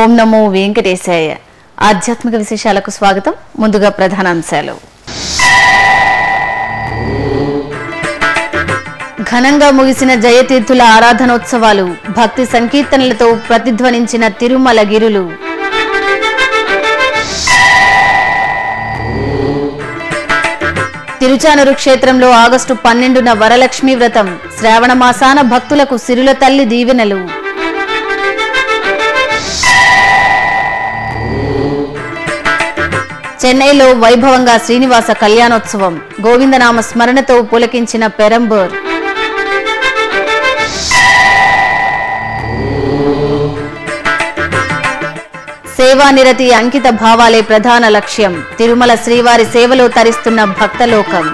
ఓం నమో వెంకటేశాయ. ఆధ్యాత్మిక విశేషాలకు స్వాగతం. ముందుగా ప్రధానాంశాలు. ఘనంగా ముగిసిన జయతీర్థుల ఆరాధనోత్సవాలు, భక్తి సంకీర్తనలతో ప్రతిధ్వనించిన తిరుమల గిరులు. తిరుచానూరు క్షేత్రంలో ఆగస్టు 12న వరలక్ష్మీ వ్రతం, శ్రావణ మాసాన భక్తులకు సిరుల తల్లి దీవెనలు. చెన్నైలో వైభవంగా శ్రీనివాస కళ్యాణోత్సవం, గోవిందనామ స్మరణతో పులకించిన పెరంబూర్. సేవానిరతి అంకిత భావాలే ప్రధాన లక్ష్యం, తిరుమల శ్రీవారి సేవలో తరిస్తున్న భక్తలోకం.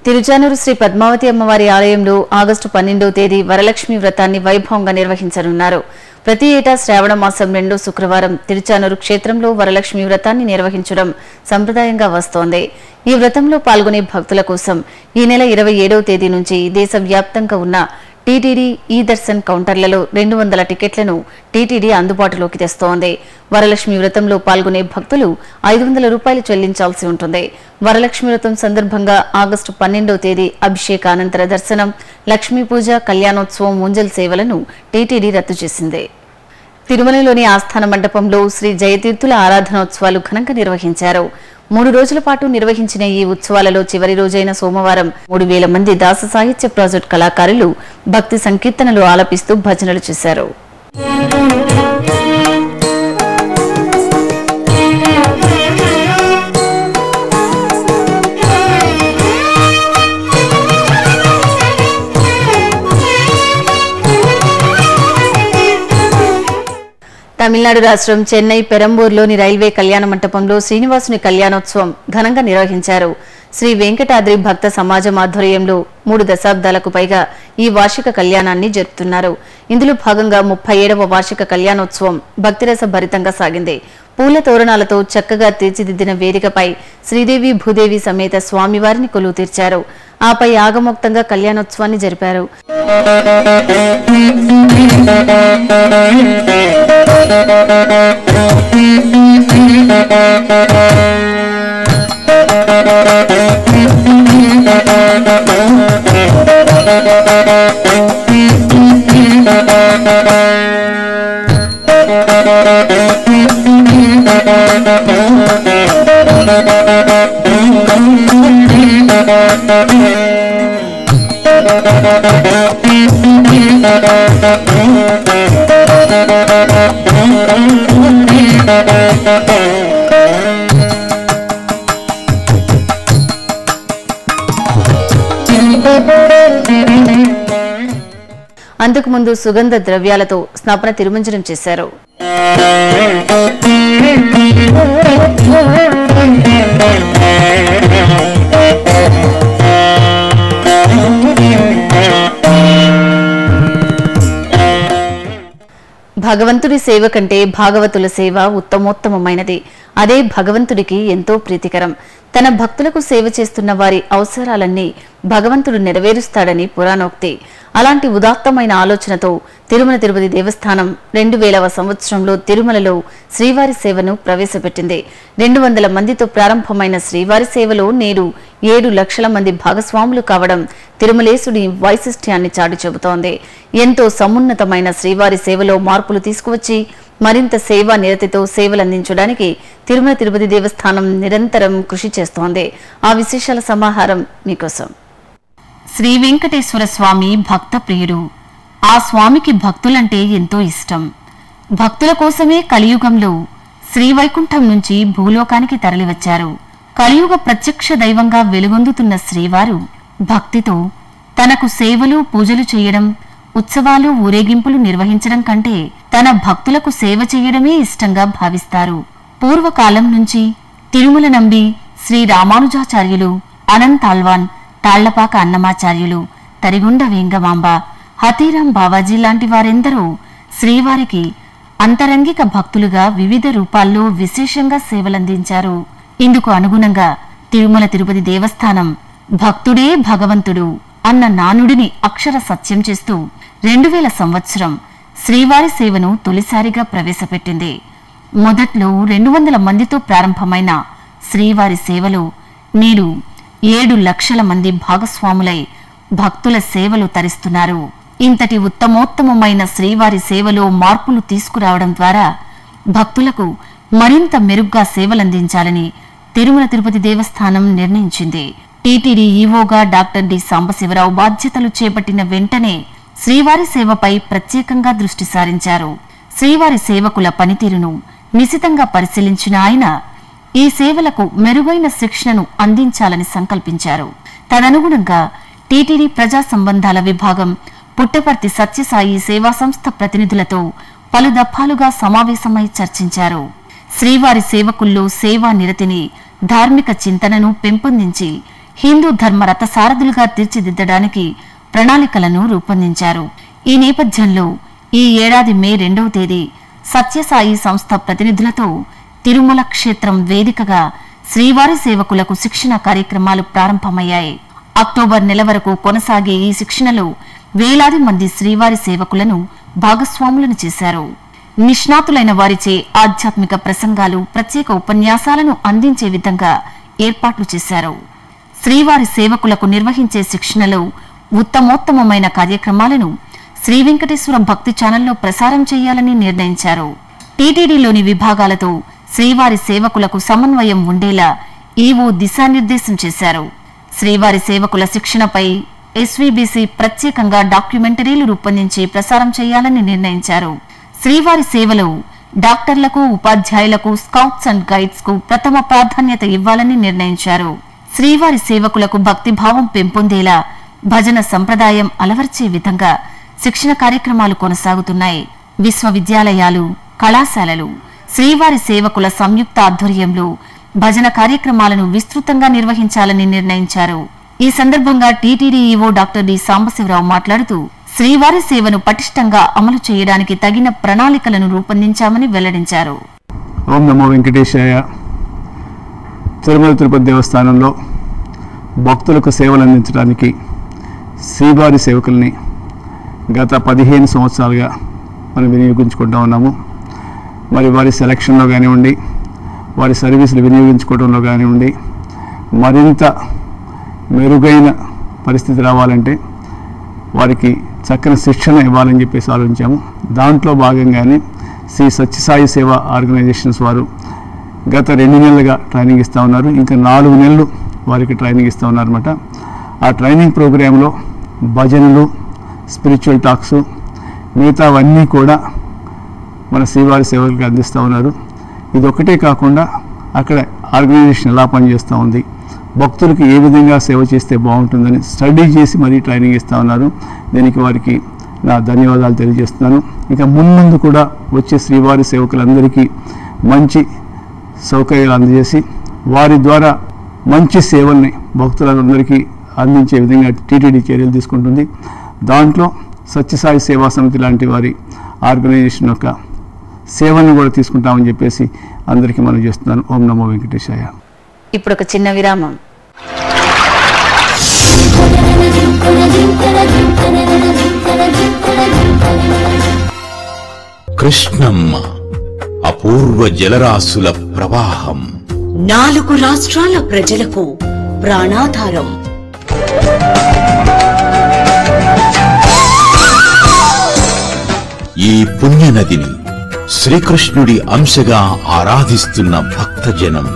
తిరుచానూరు శ్రీ పద్మావతి అమ్మవారి ఆలయంలో ఆగస్టు 12వ తేదీ వరలక్ష్మి వ్రతాన్ని వైభవంగా నిర్వహించనున్నారు. ప్రతి ఏటా శ్రావణ మాసం 2వ శుక్రవారం తిరుచానూరు క్షేత్రంలో వరలక్ష్మి వ్రతాన్ని నిర్వహించడం సంప్రదాయంగా వస్తోంది. ఈ వ్రతంలో పాల్గొనే భక్తుల కోసం ఈ నెల 27వ తేదీ నుంచి దేశవ్యాప్తంగా ఉన్న టీటీడీ ఈ దర్శన్ కౌంటర్లలో 200 టికెట్లను టీటీడీ అందుబాటులోకి తెస్తోంది. వరలక్ష్మి వ్రతంలో పాల్గొనే భక్తులు 500 రూపాయలు చెల్లించాల్సి ఉంటుంది. వరలక్ష్మి వ్రతం సందర్భంగా ఆగస్టు 12వ తేదీ అభిషేకానంతర దర్శనం, లక్ష్మీ పూజ, కళ్యాణోత్సవం, ముంజల్ సేవలను టీటీడీ రద్దు చేసింది. తిరుమలలోని ఆస్థాన మండపంలో శ్రీ జయతీర్థుల ఆరాధనోత్సవాలు ఘనంగా నిర్వహించారు. 3 రోజుల పాటు నిర్వహించిన ఈ ఉత్సవాలలో చివరి రోజైన సోమవారం 3000 మంది దాస సాహిత్య ప్రాజెక్ట్ కళాకారులు భక్తి సంకీర్తనలు ఆలపిస్తూ భజనలు చేశారు. తమిళనాడు రాష్ట్రం చెన్నై పెరంబూర్లోని రైల్వే కళ్యాణ మంటపంలో శ్రీనివాసుని కళ్యాణోత్సవం ఘనంగా నిర్వహించారు. శ్రీ వెంకటాద్రి భక్త సమాజం ఆధ్వర్యంలో 3 దశాబ్దాలకు పైగా ఈ వార్షిక కళ్యాణాన్ని జరుపుతున్నారు. ఇందులో భాగంగా 37వ వార్షిక కళ్యాణోత్సవం భక్తిరస భరితంగా సాగింది. పూల తోరణాలతో చక్కగా తీర్చిదిద్దిన వేదికపై శ్రీదేవి భూదేవి సమేత స్వామివారిని కొలువు తీర్చారు. ఆపై ఆగమోక్తంగా కళ్యాణోత్సవాన్ని జరిపారు. అందుకు ముందు సుగంధ ద్రవ్యాలతో స్నాపన తిరుమంజనం చేశారు. భగవంతుడి సేవ కంటే భాగవతుల సేవ ఉత్తమోత్తమైనది. అదే భగవంతుడికి ఎంతో ప్రీతికరం. తన భక్తులకు సేవ చేస్తున్న వారి అవసరాలన్నీ భగవంతుడు నెరవేరుస్తాడని పురాణోక్తి. అలాంటి ఉదాత్తమైన ఆలోచనతో తిరుమల తిరుపతి దేవస్థానం 2000వ సంవత్సరంలో తిరుమలలో శ్రీవారి సేవను ప్రవేశపెట్టింది. 200 మందితో ప్రారంభమైన శ్రీవారి సేవలో నేడు 7 లక్షల మంది భాగస్వాములు కావడం తిరుమలేశుడి వైశిష్ట్యాన్ని చాటి చెబుతోంది. ఎంతో సమున్నతమైన శ్రీవారి సేవలో మార్పులు తీసుకువచ్చి మరింత సేవా నిరతితో సేవలందించడానికి తిరుమల తిరుపతి దేవస్థానం నిరంతరం కృషి చేస్తోంది. ఆ విశేషాల సమాహారం మీకోసం. శ్రీ వెంకటేశ్వర స్వామి భక్త ప్రియుడు. ఆ స్వామికి భక్తులంటే ఎంతో ఇష్టం. భక్తుల కోసమే కలియుగంలో శ్రీవైకుంఠం నుంచి భూలోకానికి తరలివచ్చారు. కలియుగ ప్రత్యక్ష దైవంగా వెలుగొందుతున్న శ్రీవారు భక్తితో తనకు సేవలు, పూజలు చేయడం, ఉత్సవాలు, ఊరేగింపులు నిర్వహించడం కంటే తన భక్తులకు సేవ చేయడమే ఇష్టంగా భావిస్తారు. పూర్వకాలం నుంచి తిరుమల నంబి, శ్రీ రామానుజాచార్యులు, అనంతాల్వాన్, తాళ్లపాక అన్నమాచార్యులు, తరిగొండ వేంగమాంబ, హతీరాం బావాజీ లాంటి వారెందరూ శ్రీవారికి అంతరంగిక భక్తులుగా వివిధ రూపాల్లో విశేషంగా సేవలందించారు. ఇందుకు అనుగుణంగా తిరుమల తిరుపతి దేవస్థానం భక్తుడే భగవంతుడు అన్న నానుడిని అక్షర సత్యం చేస్తూ 2000 సంవత్సరం శ్రీవారి సేవను తొలిసారిగా ప్రవేశపెట్టింది. మొదట్లో 200 మందితో ప్రారంభమైన శ్రీవారి సేవలో నేడు 7 లక్షల మంది భాగస్వాములై భక్తుల సేవలు తరిస్తున్నారు. ఇంతటి ఉత్తమోత్తమమైన శ్రీవారి సేవలో మార్పులు తీసుకురావడం ద్వారా భక్తులకు మరింత మెరుగ్గా సేవలందించాలని తిరుమల తిరుపతి దేవస్థానం నిర్ణయించింది. టీటీడీ ఈవోగా డాక్టర్ డి సాంబశివరావు బాధ్యతలు చేపట్టిన వెంటనే శ్రీవారి సేవపై ప్రత్యేకంగా దృష్టి సారించారు. శ్రీవారి సేవకుల పనితీరును నిశితంగా పరిశీలించిన ఆయన ఈ సేవలకు మెరుగైన శిక్షణను అందించాలని సంకల్పించారు. తదనుగుణంగా టీటీడీ ప్రజా సంబంధాల విభాగం పుట్టపర్తి సత్యసాయి సేవా సంస్థ ప్రతినిధులతో పలు దఫాలుగా సమావేశమై చర్చించారు. శ్రీవారి సేవకుల్లో సేవా నిరతిని, ధార్మిక చింతనను పెంపొందించి హిందూ ధర్మ రథసారథులుగా తీర్చిదిద్దడానికి ప్రణాళికలను రూపొందించారు. ఈ నేపథ్యంలో ఈ ఏడాది మే 2వ తేదీ సత్యసాయి సంస్థ ప్రతినిధులతో తిరుమల క్షేత్రం వేదికగా శ్రీవారి సేవకులకు శిక్షణ కార్యక్రమాలు ప్రారంభమయ్యాయి. అక్టోబర్ నెల వరకు కొనసాగే ఈ శిక్షణలో వేలాది మంది శ్రీవారి సేవకులను భాగస్వాములను చేశారు. నిష్ణాతులైన వారిచే ఆధ్యాత్మిక ప్రసంగాలు, ప్రత్యేక ఉపన్యాసాలను అందించే విధంగా ఏర్పాట్లు చేశారు. శ్రీవారి సేవకులకు నిర్వహించే శిక్షణలో ఉత్తమోత్తమమైన కార్యక్రమాలను శ్రీ వెంకటేశ్వర భక్తి ఛానల్లో ప్రసారం చేయాలని నిర్ణయించారు. టీటీడీలోని విభాగాలతో శ్రీవారి సేవకులకు సమన్వయం ఉండేలా ఈవో దిశానిర్దేశం చేశారు. శ్రీవారి సేవకుల శిక్షణపై ఎస్వీబీసీ ప్రత్యేకంగా డాక్యుమెంటరీలు రూపొందించి ప్రసారం చేయాలని నిర్ణయించారు. శ్రీవారి సేవలో డాక్టర్లకు, ఉపాధ్యాయులకు, స్కౌట్స్ అండ్ గైడ్స్ కు ప్రథమ ప్రాధాన్యత ఇవ్వాలని నిర్ణయించారు. శ్రీవారి సేవకులకు భక్తిభావం పెంపొందేలా భజన సంప్రదాయం అలవర్చే విధంగా శిక్షణ కార్యక్రమాలు కొనసాగుతున్నాయి. విశ్వవిద్యాలయాలు, కళాశాలలు శ్రీవారి సేవకుల సంయుక్త ఆధ్వర్యంలో భజన కార్యక్రమాలను విస్తృతంగా నిర్వహించాలని నిర్ణయించారు. ఈ సందర్భంగా TTD EO doctor D Sambasivarao మాట్లాడుతూ శ్రీవారి సేవను పటిష్టంగా అమలు చేయడానికి తగిన ప్రణాళికలను రూపొందించామని వెల్లడించారు. ఓం నమో వెంకటేశాయ. తిరుమల తిరుపతి దేవస్థానంలో భక్తులకు సేవలు అందించడానికి శ్రీవారి సేవకుల్ని గత 15 సంవత్సరాలుగా మనం వినియోగించుకుంటూ ఉన్నాము. మరి వారి సెలక్షన్లో కానివ్వండి, వారి సర్వీసులు వినియోగించుకోవడంలో కానివ్వండి, మరింత మెరుగైన పరిస్థితి రావాలంటే వారికి చక్కని శిక్షణ ఇవ్వాలని చెప్పేసి ఆలోచించాము. దాంట్లో భాగంగానే శ్రీ సత్యసాయి సేవా ఆర్గనైజేషన్స్ వారు గత 2 నెలలుగా ట్రైనింగ్ ఇస్తూ ఉన్నారు. ఇంకా 4 నెలలు వారికి ట్రైనింగ్ ఇస్తూ ఉన్నారన్నమాట. ఆ ట్రైనింగ్ ప్రోగ్రాంలో భజనలు, స్పిరిచువల్ టాక్స్, మిగతావన్నీ కూడా మన శ్రీవారి సేవకులకు అందిస్తూ ఉన్నారు. ఇది ఒకటే కాకుండా అక్కడ ఆర్గనైజేషన్ ఎలా పనిచేస్తూ ఉంది, భక్తులకు ఏ విధంగా సేవ చేస్తే బాగుంటుందని స్టడీ చేసి మరీ ట్రైనింగ్ ఇస్తూ ఉన్నారు. దీనికి వారికి నా ధన్యవాదాలు తెలియజేస్తున్నాను. ఇక మున్ముందు కూడా వచ్చే శ్రీవారి సేవకులందరికీ మంచి సౌకర్యాలు అందజేసి వారి ద్వారా మంచి సేవల్ని భక్తులందరికీ అందించే విధంగా టీటీడీ చర్యలు తీసుకుంటుంది. దాంట్లో సత్యసాయి సేవా సమితి లాంటి వారి ఆర్గనైజేషన్ యొక్క సేవలను కూడా తీసుకుంటామని చెప్పేసి అందరికీ మనం చేస్తున్నాను. ఓం నమో వెంకటేశాయ. ఇప్పుడు ఒక చిన్న విరామం. కృష్ణమ్మ అపూర్వ జలరాశుల ప్రవాహం, 4 రాష్ట్రాల ప్రజలకు ప్రాణాధారం. ఈ పుణ్యనదిని శ్రీకృష్ణుడి అంశగా ఆరాధిస్తున్న భక్తజనం.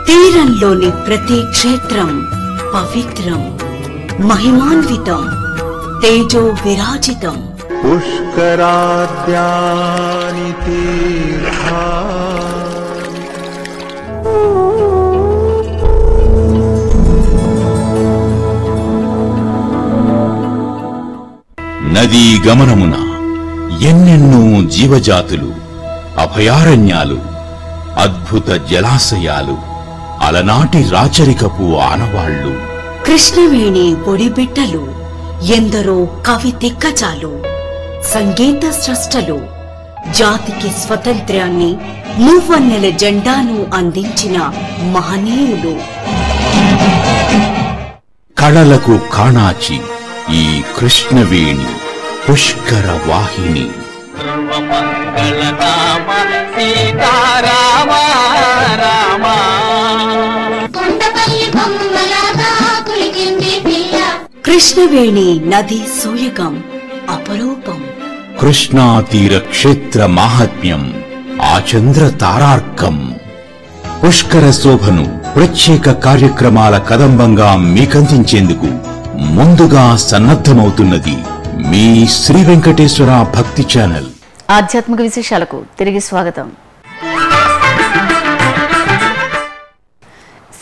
తీరంలోని ప్రతి క్షేత్రం పవిత్రం, మహిమాన్వితం, తేజో విరాజితం. పుష్కరాద్యాని తీర్థా నదీ గమనమున ఎన్నెన్నో జీవజాతులు, అభయారణ్యాలు, అద్భుత జలాశయాలు, అలనాటి రాచరికపు ఆనవాళ్లు. కృష్ణవేణి ఒడిబిట్టలు, ఎందరో కవి దిగ్గజాలు, సంగీత స్రష్టలు, జాతికి స్వతంత్ర్యాన్ని, మూవన్నెల జెండాను అందించిన మహనీయులు. కళలకు కాణాచి ఈ కృష్ణవేణి పుష్కర వాహిని. సర్వమంగళనామ సీతారామ రామ. కృష్ణవేణి నది సూయగం అపరూపం. కృష్ణా తీర క్షేత్ర మాహాత్మ్యం ఆచంద్ర తారార్కం. పుష్కర శోభను ప్రత్యేక కార్యక్రమాల కదంబంగా మీకందించేందుకు ముందుగా సన్నద్ధమవుతున్నది మీ శ్రీ వెంకటేశ్వర భక్తి ఛానల్. ఆధ్యాత్మిక విశేషాలకు తిరిగి స్వాగతం.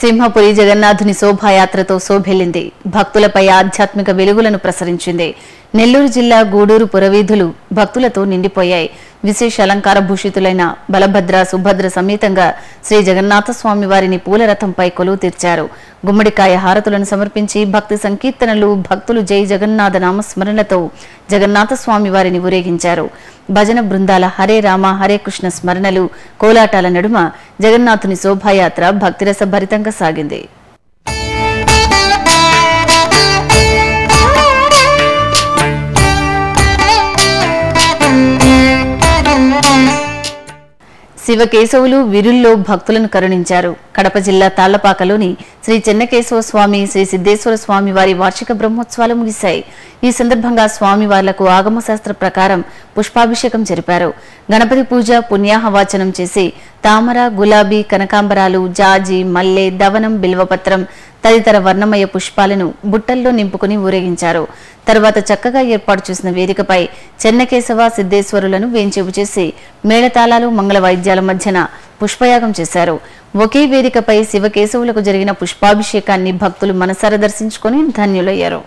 సింహపురి జగన్నాథుని శోభాయాత్రతో శోభెల్లింది. భక్తులపై ఆధ్యాత్మిక వెలుగులను ప్రసరించింది. నెల్లూరు జిల్లా గూడూరు పురవీధులు భక్తులతో నిండిపోయాయి. విశేష అలంకార భూషితులైన బలభద్ర సుభద్ర సమేతంగా శ్రీ జగన్నాథ స్వామి వారిని పూలరథంపై కొలువు తీర్చారు. గుమ్మడికాయ హారతులను సమర్పించి భక్తి సంకీర్తనలు, భక్తులు జై జగన్నాథ నామస్మరణలతో జగన్నాథ స్వామి వారిని ఊరేగించారు. భజన బృందాల హరే రామ హరే కృష్ణ స్మరణలు, కోలాటాల నడుమ జగన్నాథుని శోభాయాత్ర భక్తిరస భరితంగా సాగింది. శివకేశవులు విరుల్లో భక్తులను కరుణించారు. కడప జిల్లా తాళ్లపాకలోని శ్రీ చెన్నకేశవ స్వామి, శ్రీ సిద్ధేశ్వర స్వామి వారి వార్షిక బ్రహ్మోత్సవాలు ముగిశాయి. ఈ సందర్భంగా స్వామివార్లకు ఆగమశాస్త్ర ప్రకారం పుష్పాభిషేకం జరిపారు. గణపతి పూజ, పుణ్యాహవాచనం చేసి తామర, గులాబీ, కనకాంబరాలు, జాజి, మల్లె, దవనం, బిల్వపత్రం తదితర వర్ణమయ పుష్పాలను బుట్టల్లో నింపుకుని ఊరేగించారు. తర్వాత చక్కగా ఏర్పాటు చేసిన వేదికపై చెన్నకేశవ, సిద్ధేశ్వరులను వేంచేపు చేసి మేళతాళాలు, మంగళ వాయిద్యాల మధ్యన పుష్పయాగం చేశారు. ఒకే వేదికపై శివకేశవులకు జరిగిన పుష్పాభిషేకాన్ని భక్తులు మనసారా దర్శించుకుని ధన్యులయ్యారు.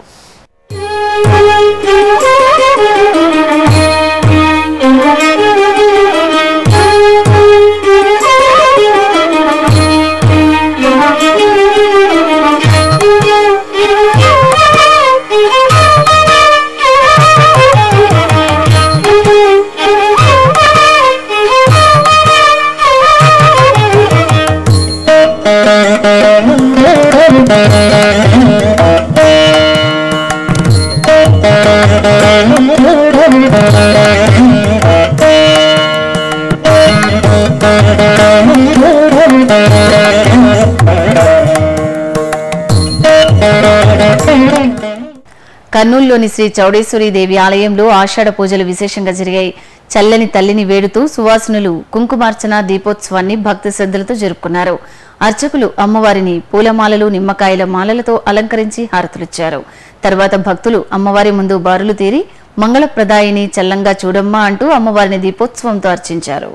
కర్నూలులోని శ్రీ చౌడేశ్వరి దేవి ఆలయంలో ఆషాఢ పూజలు విశేషంగా జరిగాయి. చల్లని తల్లిని వేడుతూ సువాసనులు కుంకుమార్చన, దీపోత్సవాన్ని భక్తి శ్రద్ధలతో జరుపుకున్నారు. అర్చకులు అమ్మవారిని పూలమాలలు, నిమ్మకాయల మాలలతో అలంకరించి హారతులిచ్చారు. తర్వాత భక్తులు అమ్మవారి ముందు బారులు తీరి మంగళప్రదాయిని చల్లంగా చూడమ్మా అంటూ అమ్మవారిని దీపోత్సవంతో అర్చించారు.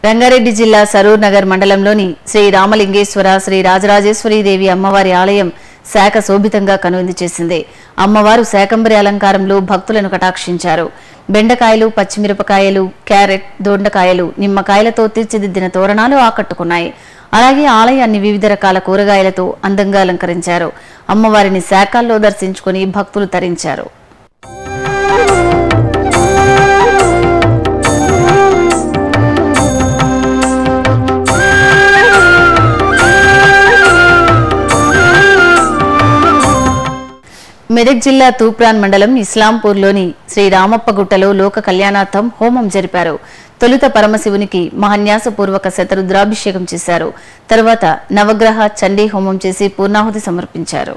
రంగారెడ్డి జిల్లా సరూర్ నగర్ మండలంలోని శ్రీ రామలింగేశ్వర, శ్రీ రాజరాజేశ్వరి దేవి అమ్మవారి ఆలయం శాఖ శోభితంగా కనువిందు చేసింది. అమ్మవారు శాకంబరి అలంకారంలో భక్తులను కటాక్షించారు. బెండకాయలు, పచ్చిమిరపకాయలు, క్యారెట్, దొండకాయలు, నిమ్మకాయలతో తీర్చిదిద్దిన తోరణాలు ఆకట్టుకున్నాయి. అలాగే ఆలయాన్ని వివిధ రకాల కూరగాయలతో అందంగా అలంకరించారు. అమ్మవారిని శాఖల్లో దర్శించుకుని భక్తులు తరించారు. మెదక్ జిల్లా తూప్రాన్ మండలం ఇస్లాంపూర్లోని శ్రీ రామప్పగుట్టలో లోక కళ్యాణార్థం హోమం జరిపారు. తొలుత పరమశివునికి మహాన్యాసపూర్వక శతరుద్రాభిషేకం చేశారు. తర్వాత నవగ్రహ చండీ హోమం చేసి పూర్ణాహుతి సమర్పించారు.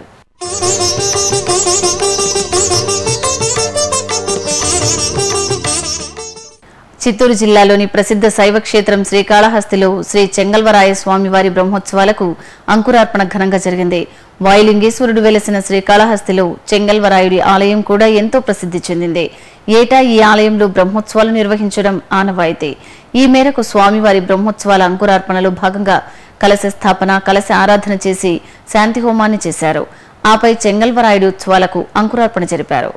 చిత్తూరు జిల్లాలోని ప్రసిద్ధ శైవ క్షేత్రం శ్రీకాళహస్తిలో శ్రీ చెంగల్వరాయ స్వామివారి బ్రహ్మోత్సవాలకు అంకురార్పణ ఘనంగా జరిగింది. వాయులింగేశ్వరుడు వెలసిన శ్రీకాళహస్తిలో చెంగల్వరాయుడి ఆలయం కూడా ఎంతో ప్రసిద్ధి చెందింది. ఏటా ఈ ఆలయంలో బ్రహ్మోత్సవాలు నిర్వహించడం ఆనవాయితీ. ఈ మేరకు స్వామివారి బ్రహ్మోత్సవాల అంకురార్పణలో భాగంగా కలశ స్థాపన, కలశ ఆరాధన చేసి శాంతి హోమాన్ని చేశారు. ఆపై చెంగల్వరాయుడి ఉత్సవాలకు అంకురార్పణ జరిపారు.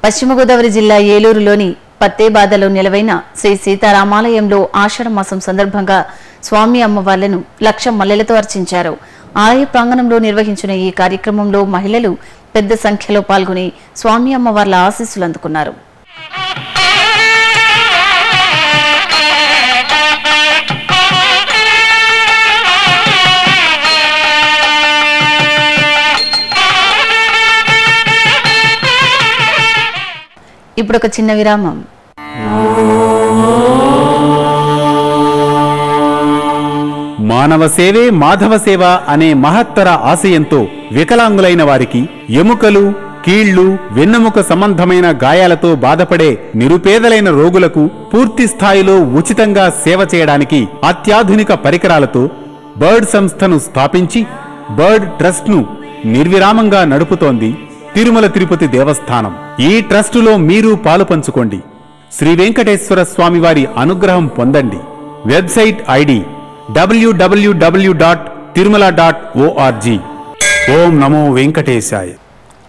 పశ్చిమ గోదావరి జిల్లా ఏలూరులోని పత్తేబాదలో నెలవైన శ్రీ సీతారామాలయంలో ఆషాఢ మాసం సందర్భంగా స్వామి అమ్మవార్లను 1,00,000 మల్లెలతో అర్చించారు. ఆలయ ప్రాంగణంలో నిర్వహించిన ఈ కార్యక్రమంలో మహిళలు పెద్ద సంఖ్యలో పాల్గొని స్వామి అమ్మవార్ల ఆశీస్సులు అందుకున్నారు. ఇప్పుడు ఒక చిన్న విరామం. మానవ సేవే మాధవ సేవ అనే మహత్తర ఆశయంతో వికలాంగులైన వారికి ఎముకలు, కీళ్లు, వెన్నెముక సంబంధమైన గాయాలతో బాధపడే నిరుపేదలైన రోగులకు పూర్తి స్థాయిలో ఉచితంగా సేవ చేయడానికి అత్యాధునిక పరికరాలతో బర్డ్ సంస్థను స్థాపించి బర్డ్ ట్రస్ట్ ను నిర్విరామంగా నడుపుతోంది తిరుమల తిరుపతి దేవస్థానం. ఈ ట్రస్టులో మీరు పాలు పంచుకోండి. శ్రీ వెంకటేశ్వర స్వామివారి అనుగ్రహం పొందండి. Website ID www.tirumala.org. ఓం నమో వెంకటేశాయ.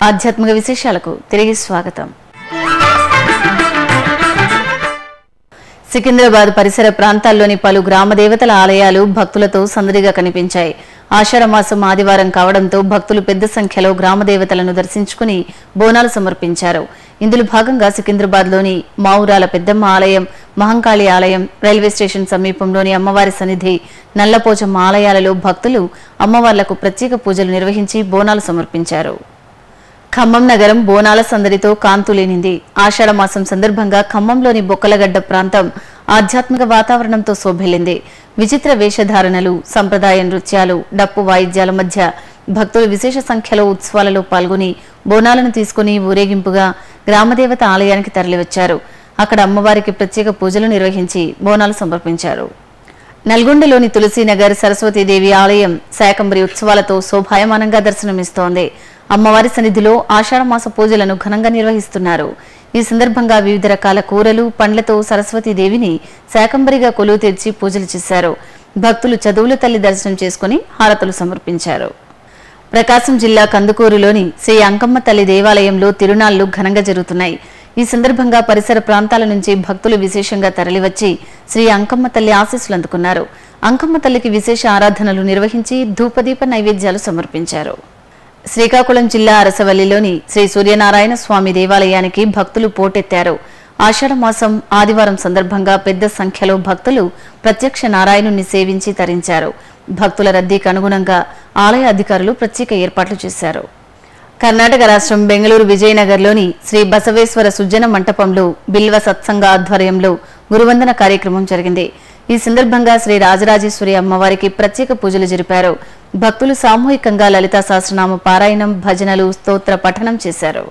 ఆధ్యాత్మిక విశేషాలకు తిరిగి స్వాగతం. సికింద్రాబాద్ పరిసర ప్రాంతాల్లోని పలు గ్రామ దేవతల ఆలయాలు భక్తులతో సందడిగా కనిపించాయి. ఆషాఢమాసం ఆదివారం కావడంతో భక్తులు పెద్ద సంఖ్యలో గ్రామ దేవతలను దర్శించుకుని బోనాలు సమర్పించారు. ఇందులో భాగంగా సికింద్రాబాద్లోని మావురాల పెద్దమ్మ ఆలయం, మహంకాళి ఆలయం, రైల్వే స్టేషన్ సమీపంలోని అమ్మవారి సన్నిధి, నల్లపోచమ్మ ఆలయాలలో భక్తులు అమ్మవార్లకు ప్రత్యేక పూజలు నిర్వహించి బోనాలు సమర్పించారు. ఖమ్మం నగరం బోనాల సందడితో కాంతులేనింది. ఆషాఢమాసం సందర్భంగా ఖమ్మంలోని బొక్కలగడ్డ ప్రాంతం ఆధ్యాత్మిక వాతావరణంతో శోభిల్లింది. విచిత్ర వేషధారణలు, సంప్రదాయ నృత్యాలు, డప్పు వాయిద్యాల మధ్య భక్తులు విశేష సంఖ్యలో ఉత్సవాలలో పాల్గొని బోనాలను తీసుకుని ఊరేగింపుగా గ్రామదేవత ఆలయానికి తరలివచ్చారు. అక్కడ అమ్మవారికి ప్రత్యేక పూజలు నిర్వహించి బోనాలు సమర్పించారు. నల్గొండలోని తులసీనగర్ సరస్వతీదేవి ఆలయం శాకంబరి ఉత్సవాలతో శోభాయమానంగా దర్శనమిస్తోంది. అమ్మవారి సన్నిధిలో ఆషాఢమాస పూజలను ఘనంగా నిర్వహిస్తున్నారు. ఈ సందర్భంగా వివిధ రకాల కూరలు, పండ్లతో సరస్వతీదేవిని శాకంబరిగా కొలువు తీర్చి పూజలు చేశారు. భక్తులు చదువుల తల్లి దర్శనం చేసుకుని హారతులు సమర్పించారు. ప్రకాశం జిల్లా కందుకూరులోని శ్రీ అంకమ్మ తల్లి దేవాలయంలో తిరునాళ్లు ఘనంగా జరుగుతున్నాయి. ఈ సందర్భంగా పరిసర ప్రాంతాల నుంచి భక్తులు విశేషంగా తరలివచ్చి శ్రీ అంకమ్మ తల్లి ఆశీస్సులు అందుకున్నారు. అంకమ్మ తల్లికి విశేష ఆరాధనలు నిర్వహించి ధూపదీప నైవేద్యాలు సమర్పించారు. శ్రీకాకుళం జిల్లా అరసవల్లిలోని శ్రీ సూర్యనారాయణ స్వామి దేవాలయానికి భక్తులు పోటెత్తారు. ఆషాఢమాసం ఆదివారం సందర్భంగా పెద్ద సంఖ్యలో భక్తులు ప్రత్యక్ష నారాయణుణ్ణి సేవించి తరించారు. భక్తుల రద్దీకి అనుగుణంగా ఆలయ అధికారులు ప్రత్యేక ఏర్పాట్లు చేశారు. కర్ణాటక రాష్ట్రం బెంగళూరు విజయనగర్లోని శ్రీ బసవేశ్వర సుజ్జన మంటపంలో బిల్వ సత్సంగ ఆధ్వర్యంలో గురువందన కార్యక్రమం జరిగింది. ఈ సందర్భంగా శ్రీ రాజరాజేశ్వరి అమ్మవారికి ప్రత్యేక పూజలు జరిపారు. భక్తులు సామూహికంగా లలితా సహస్రనామ పారాయణం, భజనలు, స్తోత్ర పఠనం చేశారు.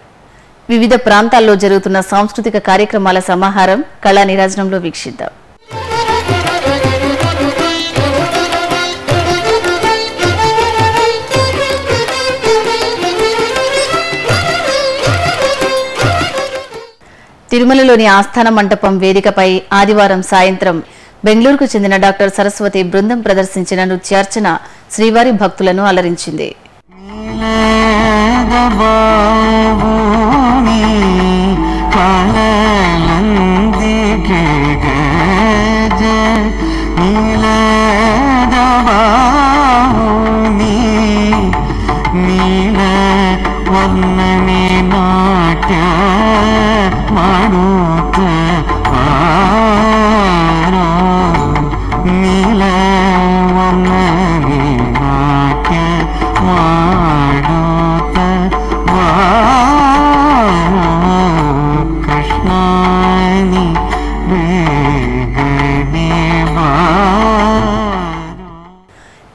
వివిధ ప్రాంతాల్లో జరుగుతున్న సాంస్కృతిక కార్యక్రమాల సమాహారం కళా నీరాజనంలో వీక్షిద్దాం. తిరుమలలోని ఆస్థాన మంటపం వేదికపై ఆదివారం సాయంత్రం బెంగళూరుకు చెందిన డాక్టర్ సరస్వతి బృందం ప్రదర్శించిన నృత్యార్చన శ్రీవారి భక్తులను అలరించింది.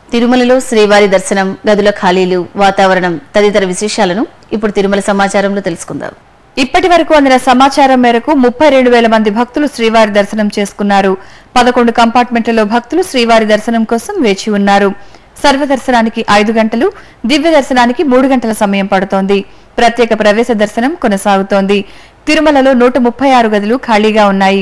తిరుమలలో శ్రీవారి దర్శనం, గదుల ఖాళీలు, వాతావరణం తదితర విశేషాలను ఇప్పుడు తిరుమల సమాచారంలో తెలుసుకుందాం. ఇప్పటి వరకు అందిన సమాచారం మేరకు 32,000 మంది భక్తులు శ్రీవారి దర్శనం చేసుకున్నారు. 11 కంపార్ట్మెంట్లలో భక్తులు శ్రీవారి దర్శనం కోసం వేచి ఉన్నారు. సర్వదర్శనానికి 5 గంటలు, దివ్య దర్శనానికి 3 గంటల సమయం పడుతోంది. ప్రత్యేక ప్రవేశ దర్శనం కొనసాగుతోంది. తిరుమలలో 136 గదులు ఖాళీగా ఉన్నాయి.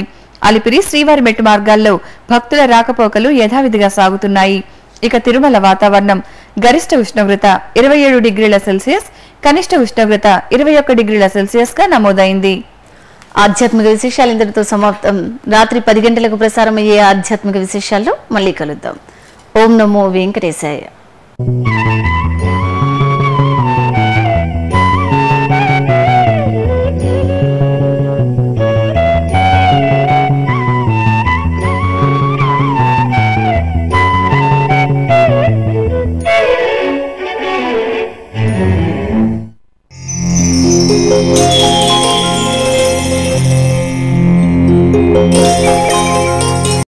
అలిపిరి, శ్రీవారి మెట్టు మార్గాల్లో భక్తుల రాకపోకలు యథావిధిగా సాగుతున్నాయి. ఇక తిరుమల వాతావరణం గరిష్ట ఉష్ణోగ్రత 27 డిగ్రీల సెల్సియస్, కనిష్ట ఉష్ణోగ్రత 21 డిగ్రీల సెల్సియస్ గా నమోదైంది. ఆధ్యాత్మిక విశేషాలు ఇంతటితో సమాప్తం. రాత్రి 10 గంటలకు ప్రసారమయ్యే ఆధ్యాత్మిక విశేషాల్లో మళ్ళీ కలుద్దాం. ఓం నమో వెంకటేశాయ.